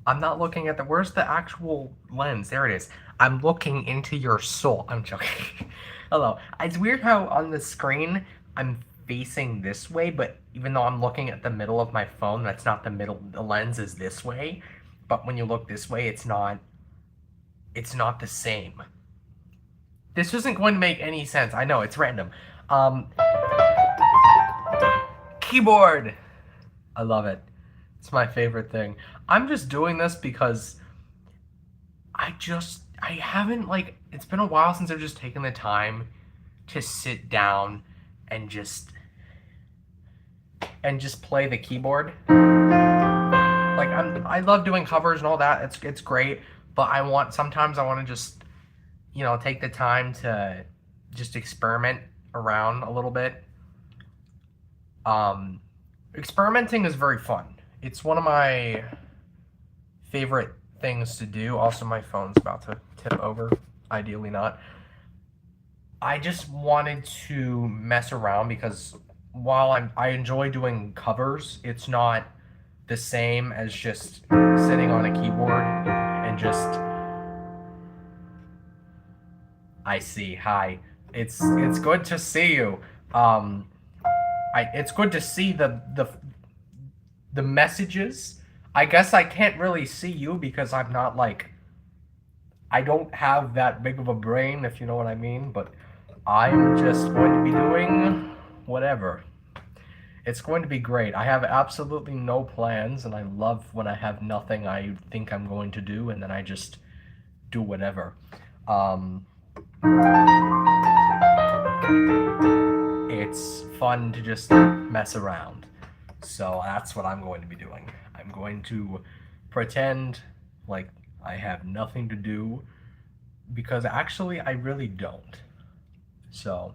I'm not looking at the. Where's the actual lens? There it is. I'm looking into your soul. I'm joking. Hello. It's weird how on the screen I'm facing this way, but even though I'm looking at the middle of my phone, that's not the middle. The lens is this way, but when you look this way, it's not. It's not the same. This isn't going to make any sense. I know it's random. Um, Keyboard. I love it. It's my favorite thing. I'm just doing this because I haven't like it's been a while since I've just taken the time to sit down and just play the keyboard. Like I love doing covers and all that. It's great, but sometimes I want to just take the time to just experiment around a little bit. Um, Experimenting is very fun. It's one of my favorite things to do. Also, my phone's about to tip over. Ideally, not. I just wanted to mess around because while I enjoy doing covers, it's not the same as just sitting on a keyboard and just I see. Hi. It's good to see you. Um it's good to see the messages. I guess I can't really see you because I'm not like I don't have that big of a brain, if you know what I mean, but I'm just going to be doing whatever. It's going to be great. I have absolutely no plans, and I love when I have nothing I think I'm going to do, and then I just do whatever. Um, it's fun to just mess around. So that's what I'm going to be doing. I'm going to pretend like I have nothing to do because actually I really don't. So,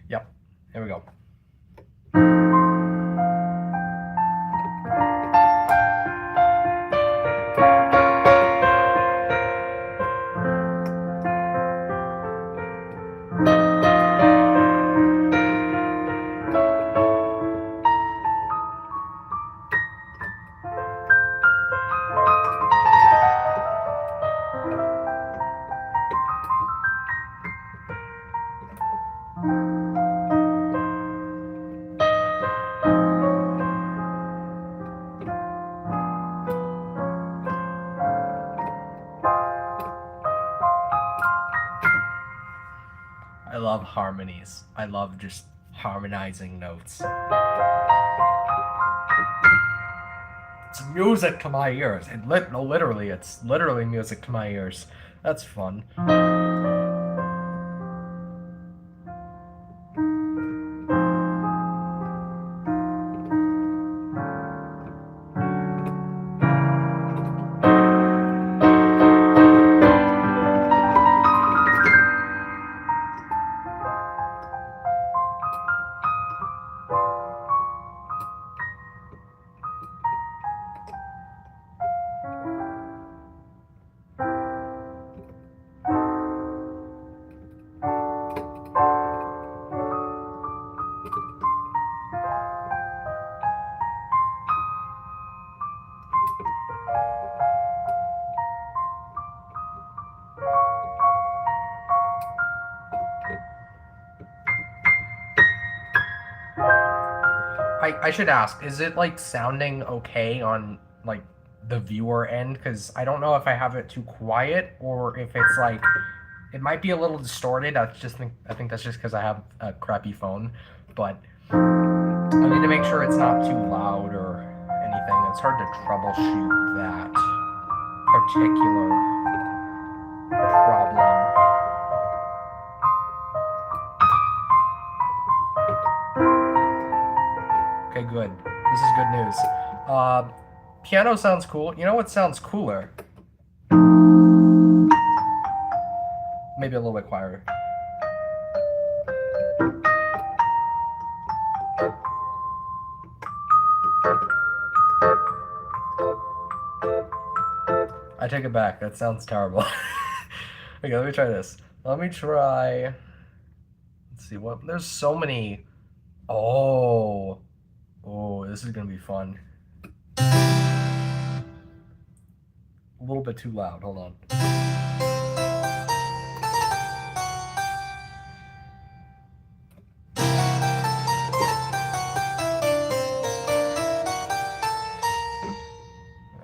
yep, here we go. I love harmonies. I love just harmonizing notes. It's music to my ears. No, literally, it's literally music to my ears. That's fun. I should ask, is it like sounding okay on like the viewer end? Because I don't know if I have it too quiet or if it's like it might be a little distorted. I think that's just because I have a crappy phone, but I need to make sure it's not too loud or anything. It's hard to troubleshoot that particular problem. Okay, good. This is good news. Uh, Piano sounds cool. You know what sounds cooler? Maybe a little bit quieter. I take it back. That sounds terrible. Okay, let me try this. Let me try. Let's see what. There's so many. Oh, oh, this is gonna be fun. A little bit too loud. Hold on. A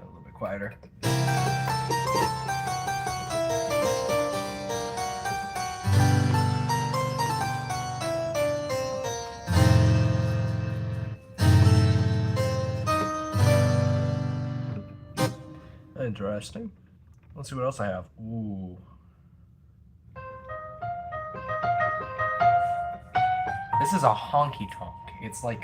little bit quieter. Interesting. Let's see what else I have. Ooh. This is a honky tonk. It's like.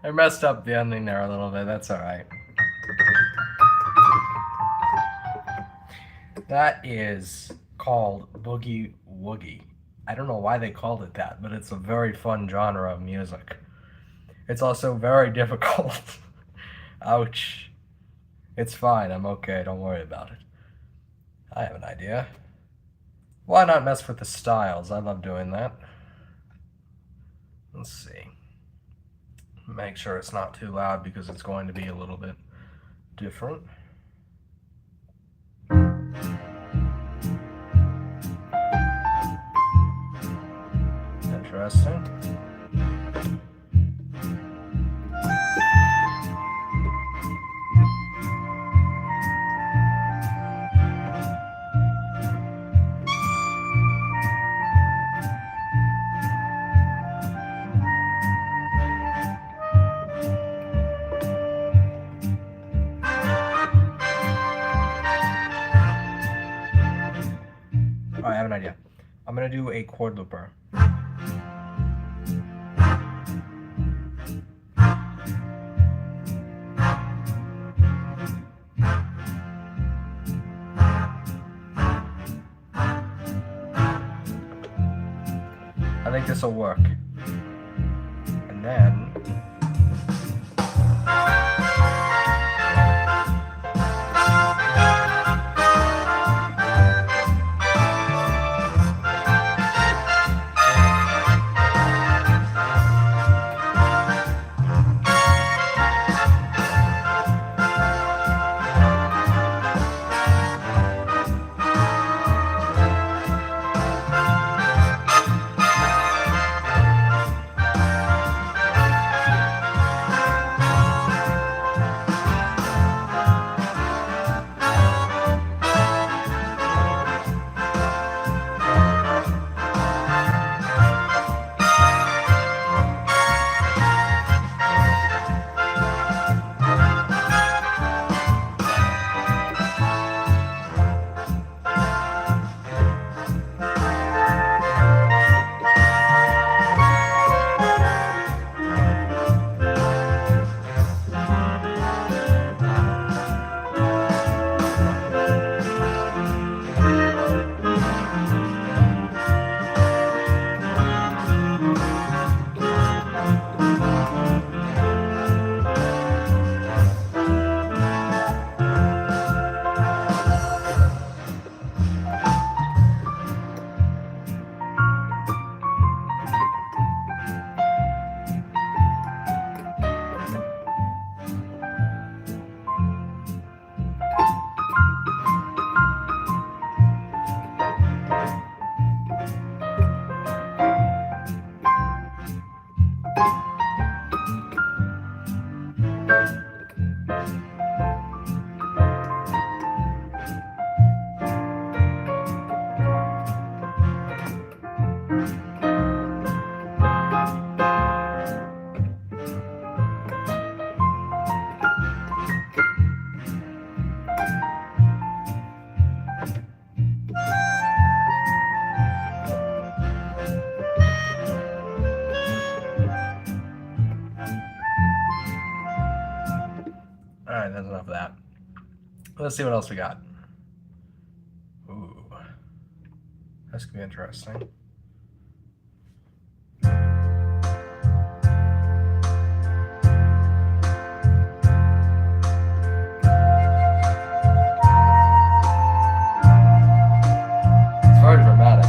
I messed up the ending there a little bit. That's all right. That is called Boogie Woogie. I don't know why they called it that, but it's a very fun genre of music. It's also very difficult. Ouch. It's fine. I'm okay. Don't worry about it. I have an idea. Why not mess with the styles? I love doing that. Let's see. Make sure it's not too loud because it's going to be a little bit different. Interesting. I have an idea. I'm gonna do a chord looper. I think this will work. And then Let's see what else we got. Ooh, this could be interesting. It's very dramatic.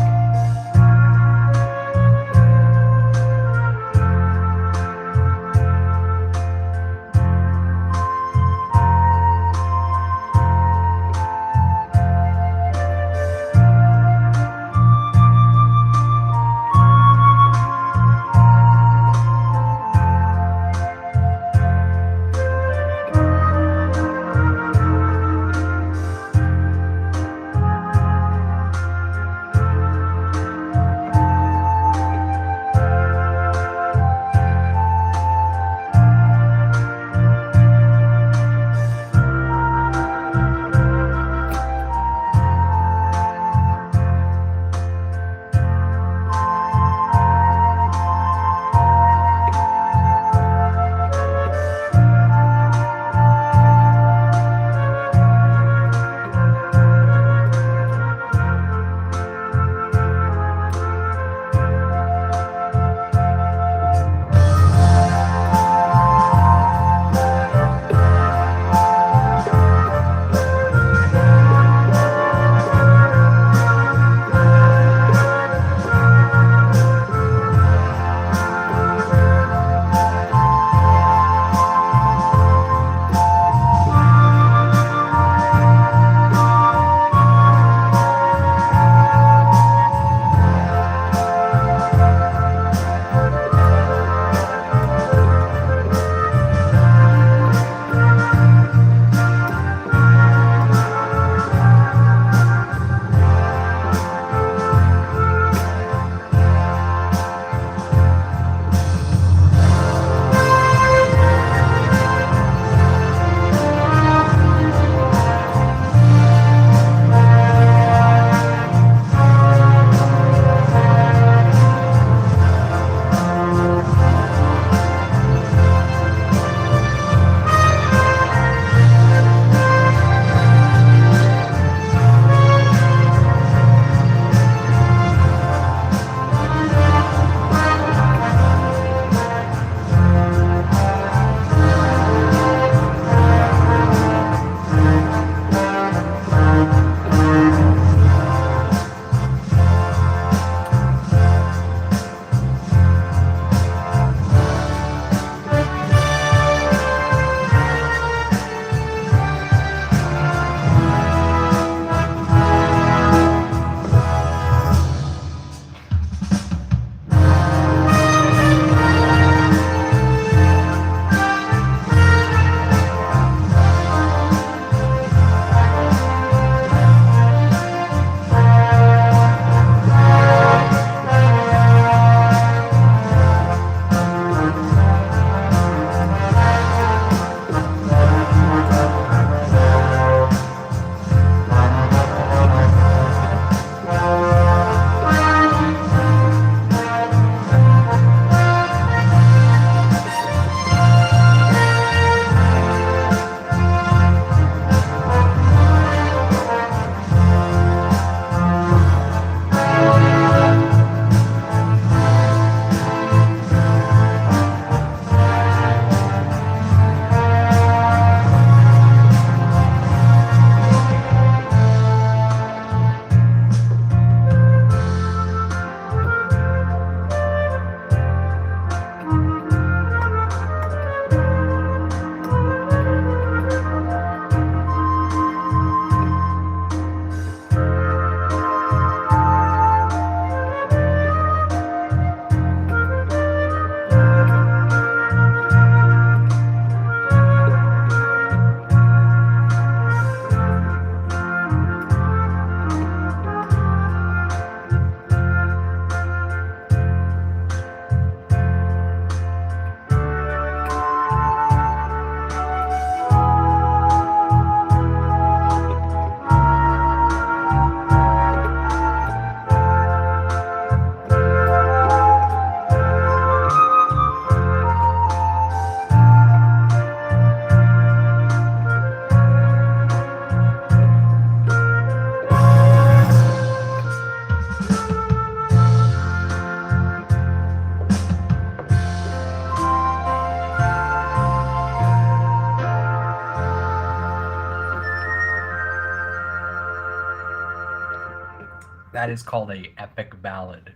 That is called a epic ballad.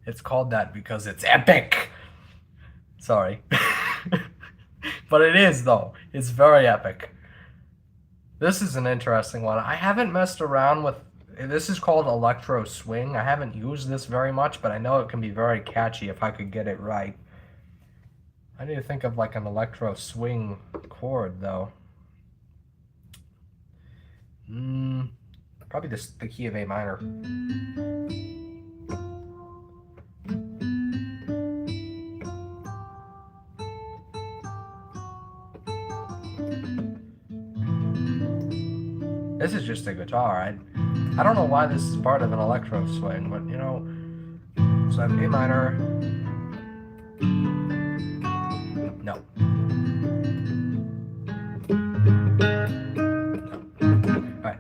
It's called that because it's epic. Sorry. But it is, though. It's very epic. This is an interesting one. I haven't messed around with. This is called electro swing. I haven't used this very much, but I know it can be very catchy if I could get it right. I need to think of like an electro swing chord, though. Probably the key of A minor. This is just a guitar. I don't know why this is part of an electro swing, but you know. So I have A minor. No. Alright.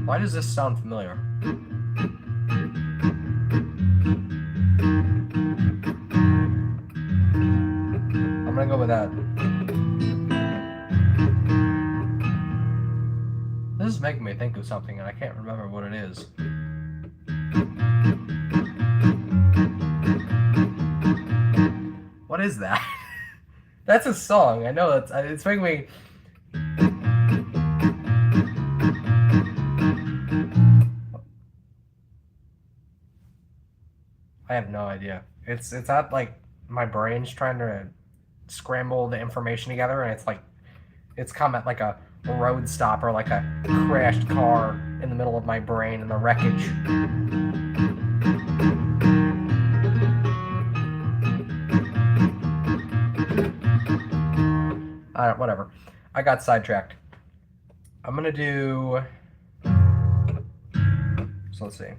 Why does this sound familiar? I'm gonna go with that. This is making me think of something and I can't remember what it is. What is that? That's a song. I know it's making me. I have no idea. It's not like my brain's trying to scramble the information together, and it's come at like a road stop or like a crashed car in the middle of my brain in the wreckage. Whatever. I got sidetracked. I'm gonna do. So let's see.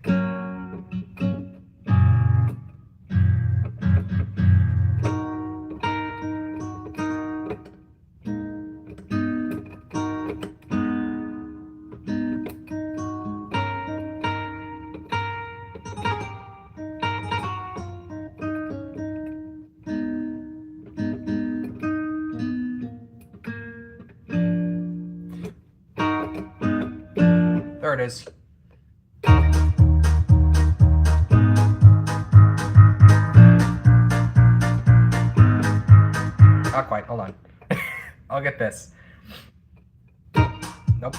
There it is. Not quite. Hold on. I'll get this. Nope.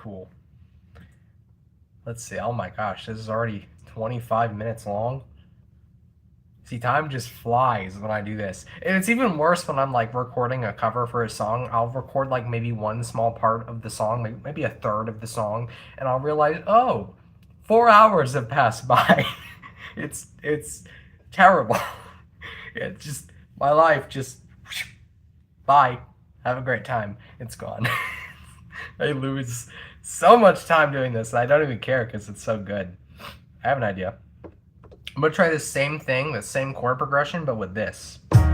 cool. Let's see. Oh my gosh, this is already 25 minutes long. See, time just flies when I do this. And it's even worse when I'm like recording a cover for a song. I'll record like maybe one small part of the song, maybe a third of the song, and I'll realize, oh, 4 hours have passed by. it's terrible. It's just my life just bye. Have a great time. It's gone. I lose so much time doing this, and I don't even care because it's so good. I have an idea. I'm gonna try the same thing, the same chord progression, but with this. And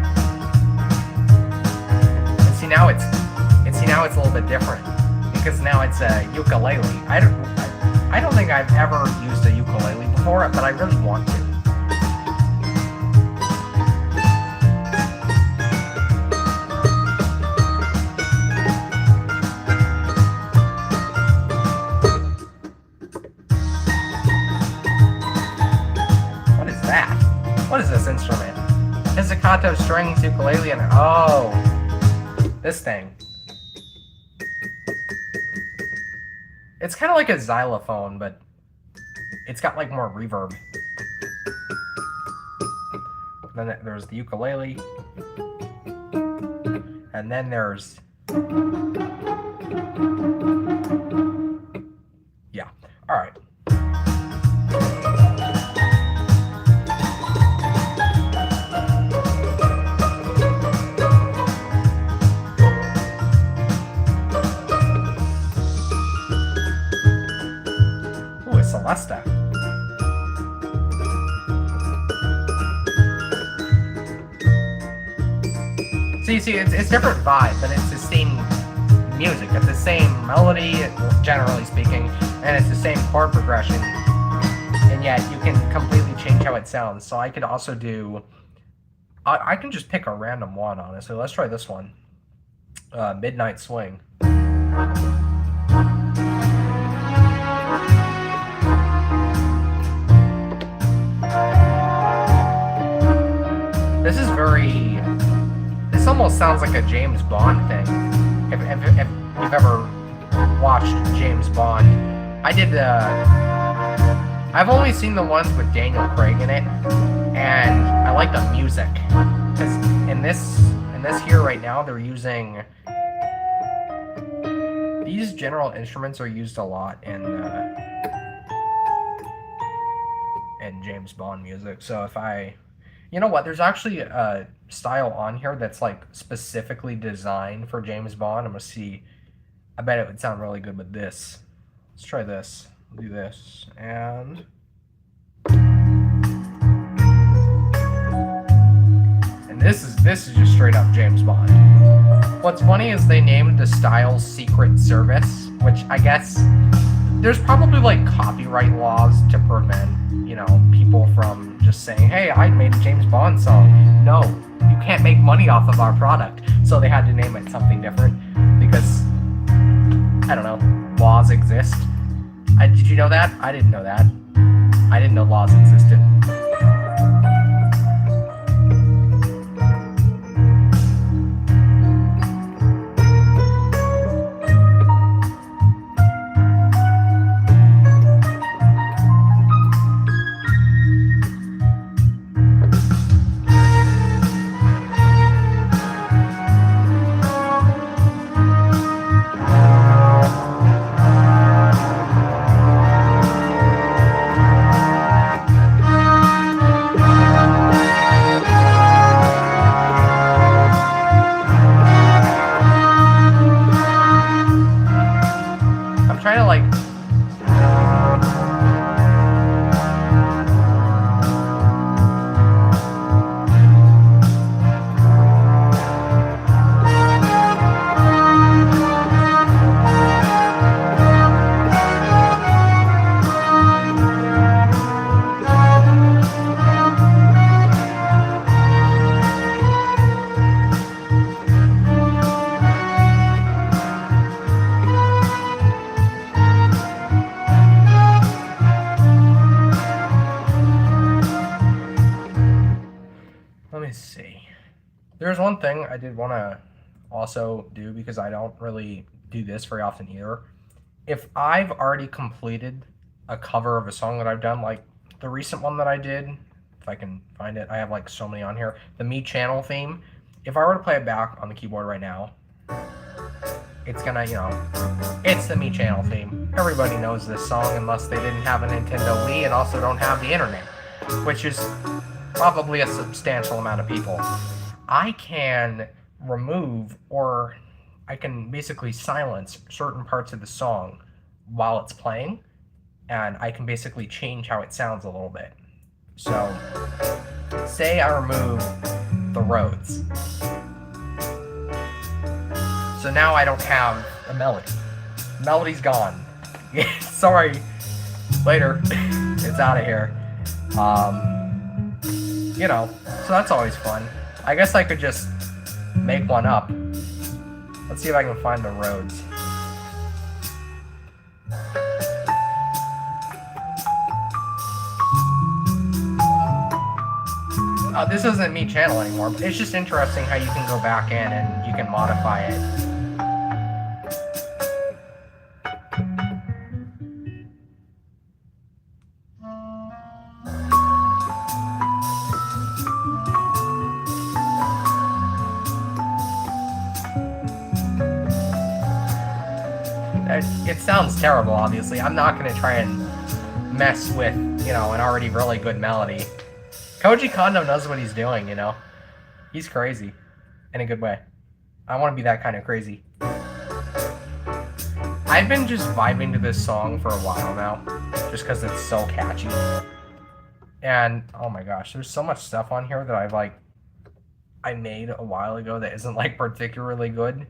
see now it's a little bit different because now it's a ukulele. I don't think I've ever used a ukulele before, but I really want to. What is this instrument? Pizzicato strings, ukulele, and oh, this thing. It's kind of like a xylophone, but it's got like more reverb. Then there's the ukulele, and then there's yeah. All right. Celesta. See, it's different vibe, but it's the same music. It's the same melody, generally speaking, and it's the same chord progression. And yet, you can completely change how it sounds. So I could also do... I can just pick a random one, honestly. Let's try this one. Midnight Swing. This is very... This almost sounds like a James Bond thing. If you've ever watched James Bond. I've only seen the ones with Daniel Craig in it, and I like the music. Because in this here right now, they're using... These general instruments are used a lot in James Bond music. So if I... You know what? There's actually a style on here that's like specifically designed for James Bond. I'm gonna see. I bet it would sound really good with this. Let's try this. We'll do this, and this is just straight up James Bond. What's funny is they named the style Secret Service, which I guess there's probably like copyright laws to prevent, you know, people from just saying, hey, I made a James Bond song. No, you can't make money off of our product. So they had to name it something different because, I don't know, laws exist. Did you know that? I didn't know that. I didn't know laws existed. Trying to like there's one thing I did want to also do, because I don't really do this very often either, if I've already completed a cover of a song that I've done, like the recent one that I did, if I can find it, I have like so many on here. The Me Channel theme. If I were to play it back on the keyboard right now, it's gonna, it's the Me Channel theme. Everybody knows this song unless they didn't have a Nintendo Wii and also don't have the internet, which is probably a substantial amount of people. I can remove or I can basically silence certain parts of the song while it's playing, and I can basically change how it sounds a little bit. So, say I remove the Rhodes. So now I don't have a melody. The melody's gone. Sorry. Later. It's out of here. So that's always fun. I guess I could just make one up. Let's see if I can find the Rhodes. This isn't Me Channel anymore, but it's just interesting how you can go back in and you can modify it. It sounds terrible, obviously. I'm not going to try and mess with, an already really good melody. Koji Kondo knows what he's doing, He's crazy. In a good way. I want to be that kind of crazy. I've been just vibing to this song for a while now. Just because it's so catchy. And, oh my gosh, there's so much stuff on here that I made a while ago that isn't, particularly good.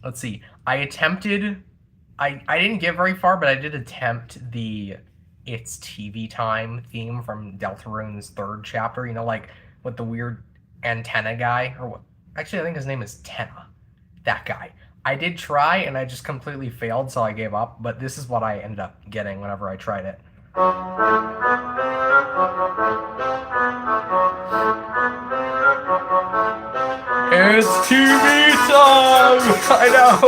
Let's see. I didn't get very far, but I did attempt the It's TV Time theme from Deltarune's third chapter, with the weird antenna guy, or what? Actually, I think his name is Tenna. That guy. I did try, and I just completely failed, so I gave up, but this is what I ended up getting whenever I tried it. It's TV time! I know!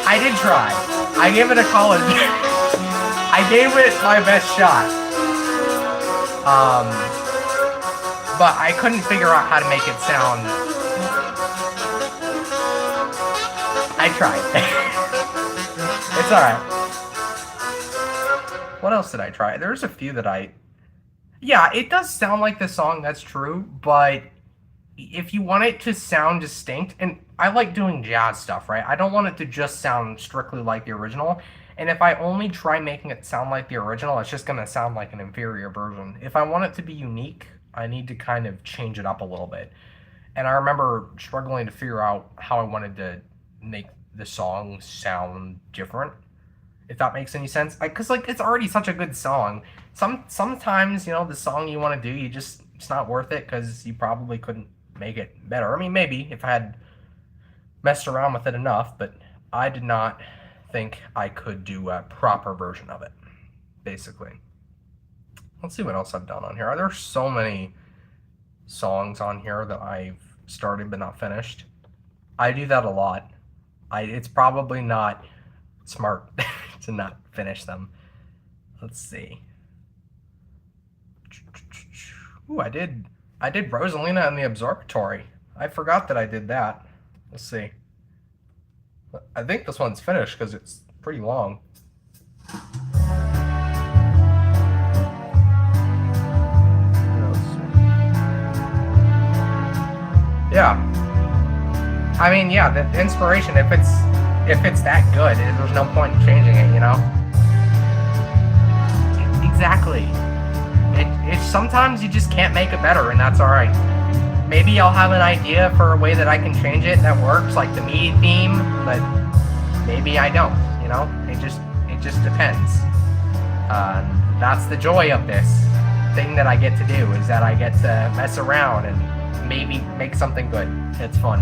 I did try. I gave it a college. I gave it my best shot. But I couldn't figure out how to make it sound. I tried. It's alright. What else did I try? There's a few that Yeah, it does sound like the song, that's true, but if you want it to sound distinct, and I like doing jazz stuff, right? I don't want it to just sound strictly like the original, and if I only try making it sound like the original, it's just going to sound like an inferior version. If I want it to be unique, I need to kind of change it up a little bit. And I remember struggling to figure out how I wanted to make the song sound different, if that makes any sense. Because it's already such a good song. Sometimes, the song you want to do, it's not worth it because you probably couldn't make it better. I mean, maybe if I had messed around with it enough, but I did not think I could do a proper version of it, basically. Let's see what else I've done on here. There are so many songs on here that I've started but not finished. I do that a lot. It's probably not smart to not finish them. Let's see. Ooh, I did Rosalina and the Observatory. I forgot that I did that. Let's see. I think this one's finished because it's pretty long. Yeah. I mean, yeah, the inspiration, if it's that good, there's no point in changing it, Exactly. It's sometimes you just can't make it better, and that's alright. Maybe I'll have an idea for a way that I can change it that works, like the me theme, but maybe I don't, It just depends. That's the joy of this thing that I get to do, is that I get to mess around and maybe make something good. It's fun.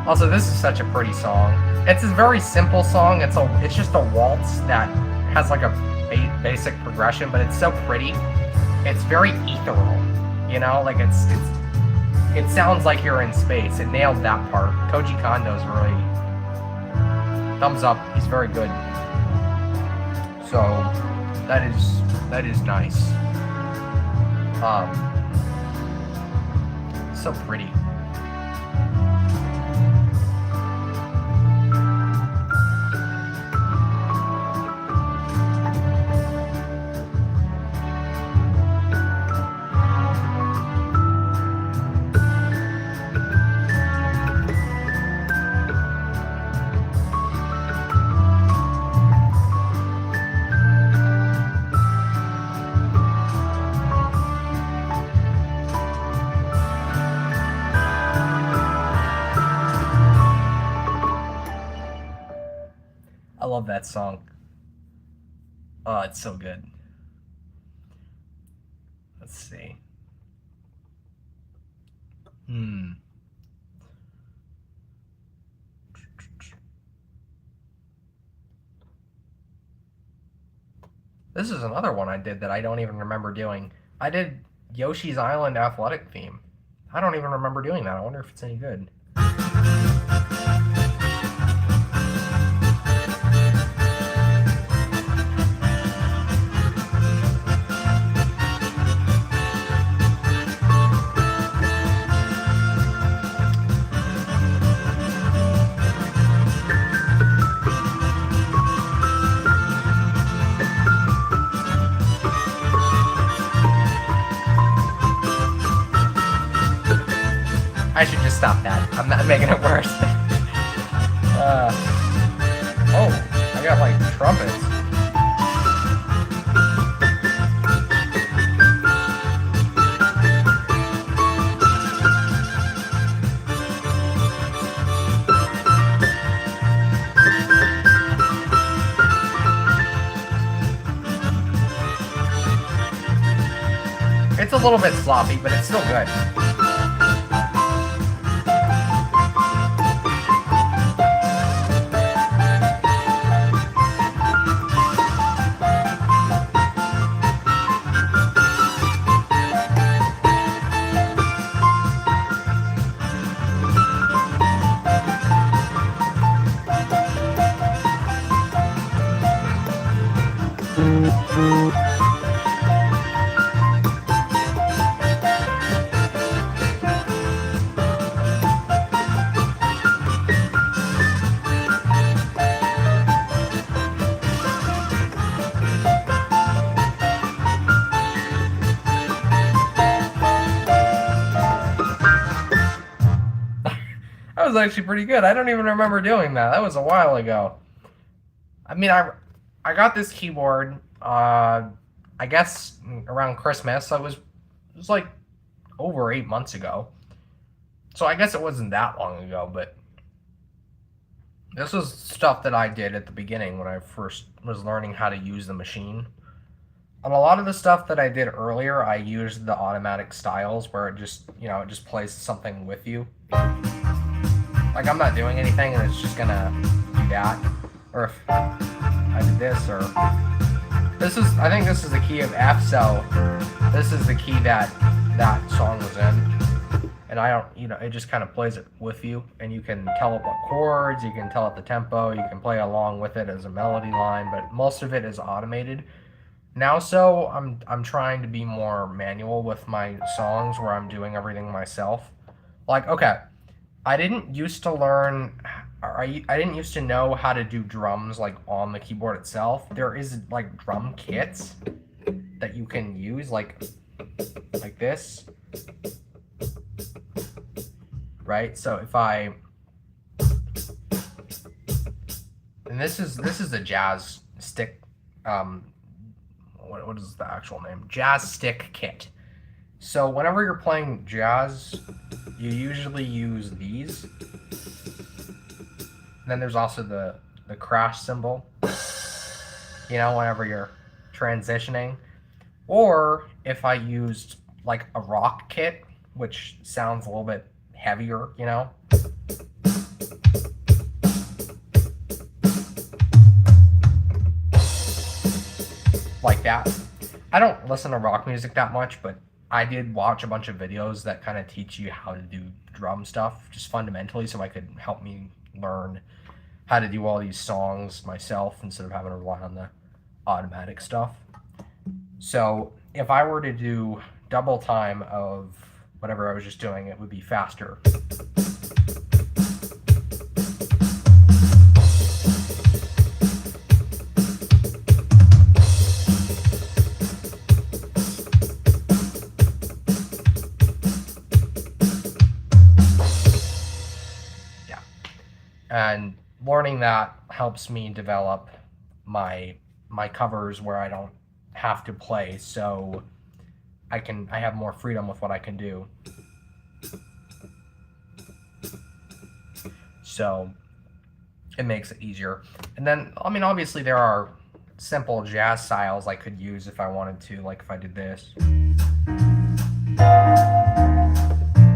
Also, this is such a pretty song. It's a very simple song. It's just a waltz that has like a basic progression, but it's so pretty. It's very ethereal, it sounds like you're in space. It nailed that part. Koji Kondo's really thumbs up. He's very good. So that is nice. So pretty. I love that song. Oh, it's so good. Let's see. This is another one I did that I don't even remember doing. I did Yoshi's Island athletic theme. I don't even remember doing that. I wonder if it's any good. I should just stop that. I'm not making it worse. Oh, I got like trumpets. It's a little bit sloppy, but it's still good. That was actually pretty good. I don't even remember doing that. That was a while ago. I mean, I got this keyboard, I guess around Christmas. So it was like over 8 months ago. So I guess it wasn't that long ago, but this was stuff that I did at the beginning when I first was learning how to use the machine. And a lot of the stuff that I did earlier, I used the automatic styles where it just, it just plays something with you. Like I'm not doing anything and it's just gonna do that. Or if I did this, or I think this is the key of F, so this is the key that song was in. And I don't, it just kind of plays it with you, and you can tell it what chords, you can tell it the tempo, you can play along with it as a melody line, but most of it is automated. Now, so I'm trying to be more manual with my songs where I'm doing everything myself. Like, okay, I didn't used to know how to do drums like on the keyboard itself. There is like drum kits that you can use like this. Right? So if and this is a jazz stick, what is the actual name? Jazz stick kit. So whenever you're playing jazz, you usually use these. And then there's also the crash cymbal, whenever you're transitioning. Or if I used like a rock kit, which sounds a little bit heavier, like that. I don't listen to rock music that much, but I did watch a bunch of videos that kind of teach you how to do drum stuff, just fundamentally, so I could help me learn how to do all these songs myself instead of having to rely on the automatic stuff. So if I were to do double time of whatever I was just doing, it would be faster. Yeah. And learning that helps me develop my covers where I don't have to play, so I have more freedom with what I can do. So it makes it easier. And then, I mean, obviously there are simple jazz styles I could use if I wanted to, like if I did this.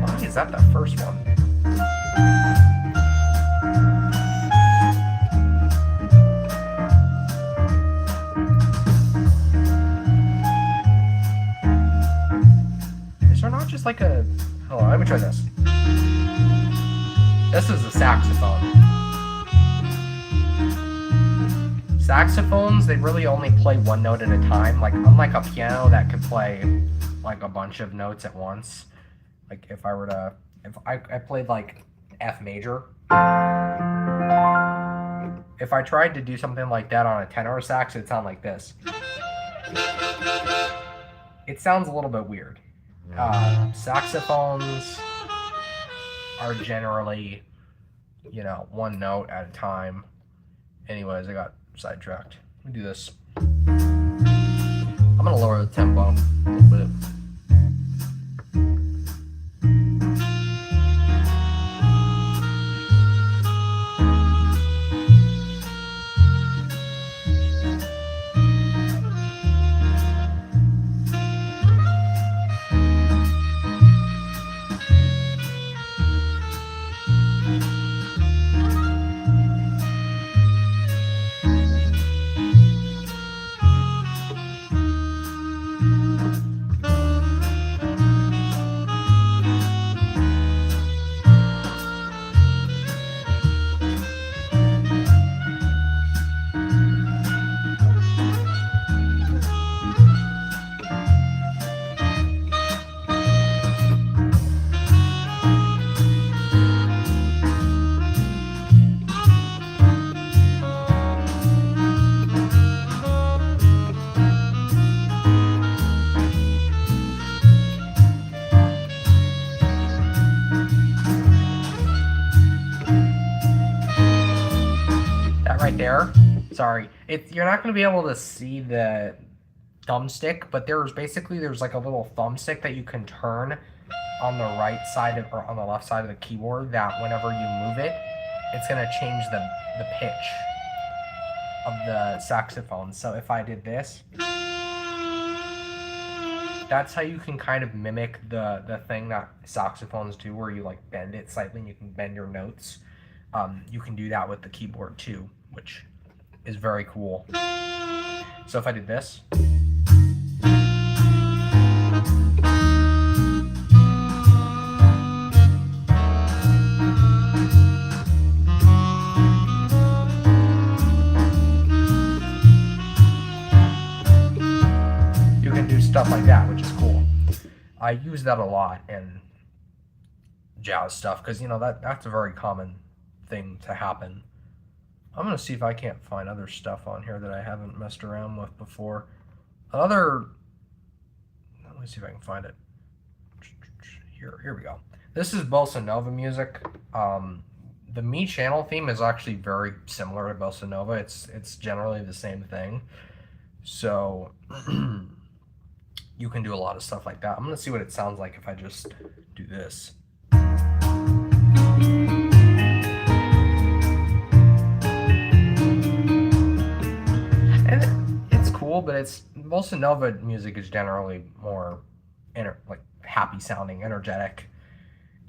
Why is that the first one? Is there not just like a... Hold on, let me try this. This is a saxophone. Saxophones, they really only play one note at a time. Like, unlike a piano that could play like a bunch of notes at once. Like if I were to, if I played like F major. If I tried to do something like that on a tenor sax, it'd sound like this. It sounds a little bit weird. Saxophones are generally, you know, one note at a time. Anyways, I got sidetracked. Let me do this. I'm gonna lower the tempo a little bit. Right there. Sorry. You're not going to be able to see the thumbstick, but there's like a little thumbstick that you can turn on the right side or on the left side of the keyboard that whenever you move it, it's going to change the pitch of the saxophone. So if I did this, that's how you can kind of mimic the thing that saxophones do where you like bend it slightly and you can bend your notes. You can do that with the keyboard too, which is very cool. So if I did this, you can do stuff like that, which is cool. I use that a lot in jazz stuff because, you know, that's a very common thing to happen. I'm gonna see if I can't find other stuff on here that I haven't messed around with before. Let me see if I can find it. Here we go. This is bossa nova music. The Me channel theme is actually very similar to bossa nova. It's generally the same thing. So you can do a lot of stuff like that. I'm gonna see what it sounds like if I just do this. But it's bossa nova music is generally more like happy sounding, energetic.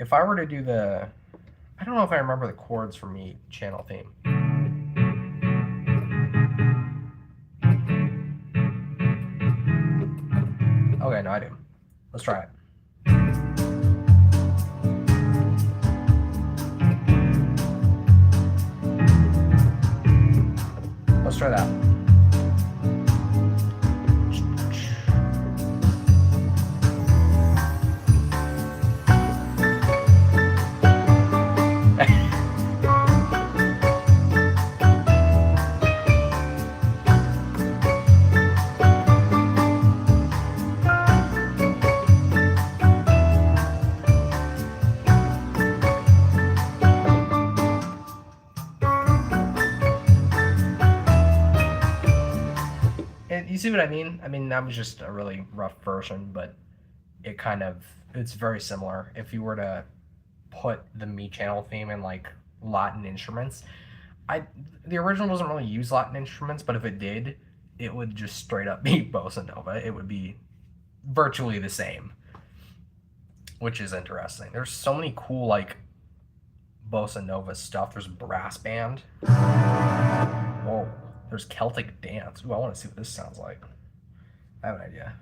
If I were to do I don't know if I remember the chords for Me channel theme. Okay, no, I do. Let's try it. Let's try that. And you see what I mean? I mean, that was just a really rough version, but it's very similar. If you were to put the Me Channel theme in like Latin instruments, I the original doesn't really use Latin instruments, but if it did, it would just straight up be bossa nova. It would be virtually the same, which is interesting. There's so many cool like bossa nova stuff. There's brass band. Whoa. There's Celtic dance. Ooh, I want to see what this sounds like. I have an idea.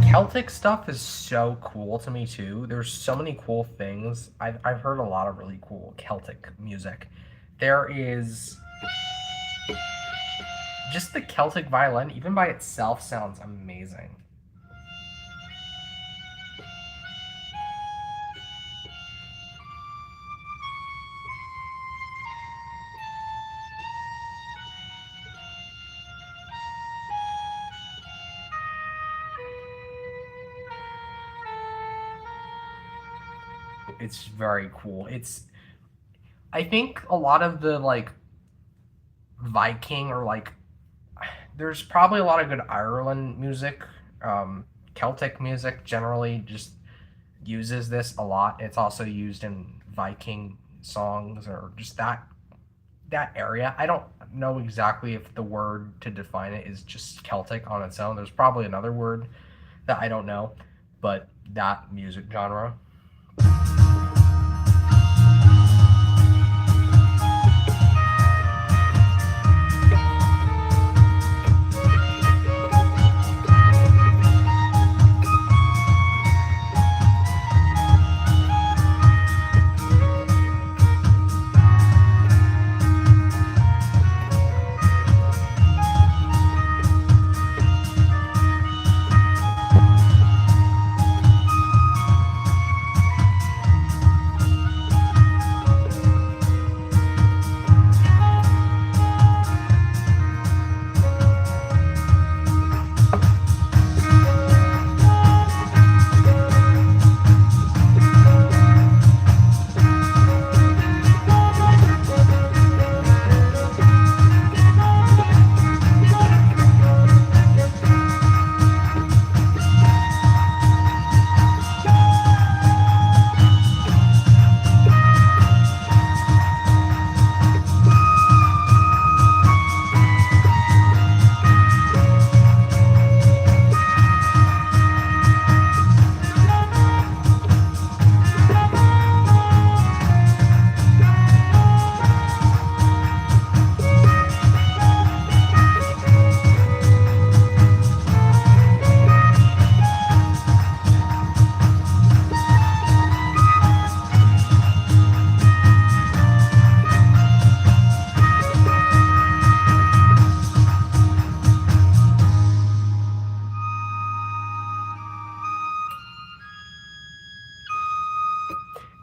Celtic stuff is so cool to me too. There's so many cool things. I've heard a lot of really cool Celtic music. There is just the Celtic violin, even by itself, sounds amazing. It's very cool. I think a lot of the like Viking or like there's probably a lot of good Ireland music. Celtic music generally just uses this a lot. It's also used in Viking songs or just that area. I don't know exactly if the word to define it is just Celtic on its own. There's probably another word that I don't know, but that music genre.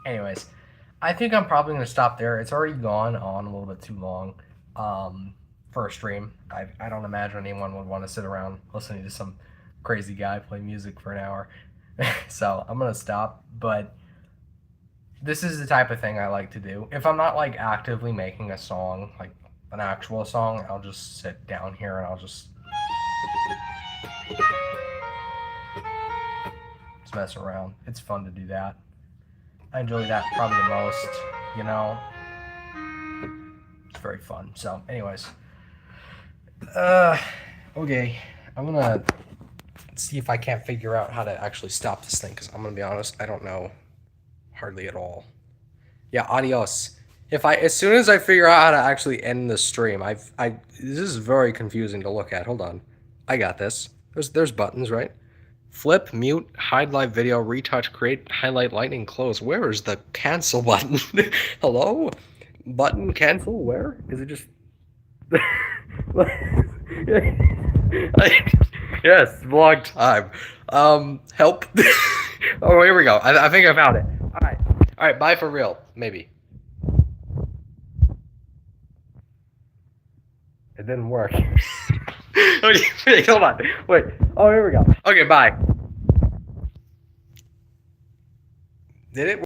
Anyways, I think I'm probably going to stop there. It's already gone on a little bit too long for a stream. I don't imagine anyone would want to sit around listening to some crazy guy play music for an hour. So I'm going to stop. But this is the type of thing I like to do. If I'm not like actively making a song, like an actual song, I'll just sit down here and I'll just mess around. It's fun to do that. I enjoy that probably the most, you know. It's very fun. So, anyways, okay, I'm gonna see if I can't figure out how to actually stop this thing, because I'm gonna be honest, I don't know hardly at all. Yeah, adios. As soon as I figure out how to actually end the stream, this is very confusing to look at. Hold on, I got this. There's buttons, right? Flip, mute, hide live video, retouch, create, highlight, lightning, close. Where is the cancel button? Hello? Button cancel? Where? Is it just... Yes, long time. Help. Oh, here we go. I think I found it. Alright, bye for real. Maybe. It didn't work. Okay, wait, hold on. Wait. Oh, here we go. Okay, bye. Did it work?